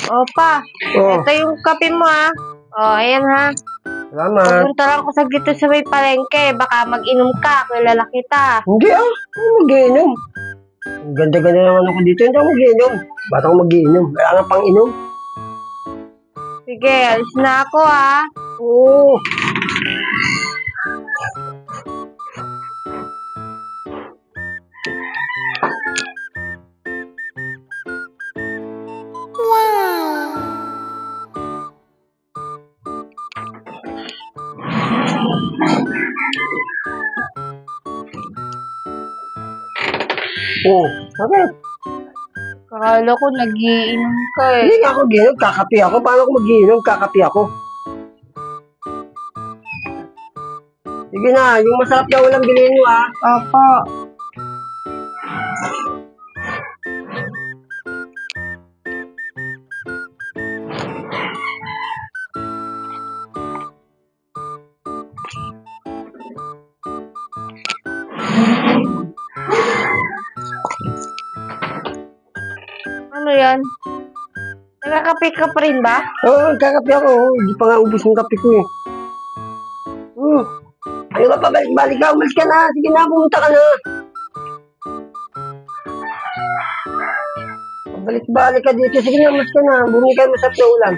Opa, Oh, ito yung kape mo ha. O, ayan ha. salamat. Pupunta lang ako sa dito sa may palengke. Baka mag-inom ka, kilala kita. Hindi ako mag-iinom. Ang ganda-ganda naman ako dito, hindi ako mag-iinom. Ba't ako mag-iinom? Wala nga pang inom. Sige, alis na ako ha. Oo. Oo. Okay. Akala ko nagiinom ka eh. Hindi nga ako mag-iinom, kakapi ako. Paano ako mag-iinom? Kakapi ako. Sige na, yung masarap na ulam bilhin mo ha. Opo. Ano yan? Nagkakape ka pa rin ba? Oo, kakapi ako. Hindi pa nga ubus yung kape ko eh. Ano ka pa, balik-balik ka. Umalis ka na. Sige na, pumunta ka na. Balik-balik ka dito. Sige na, umalis ka na. Bumili ka masarap na ulam.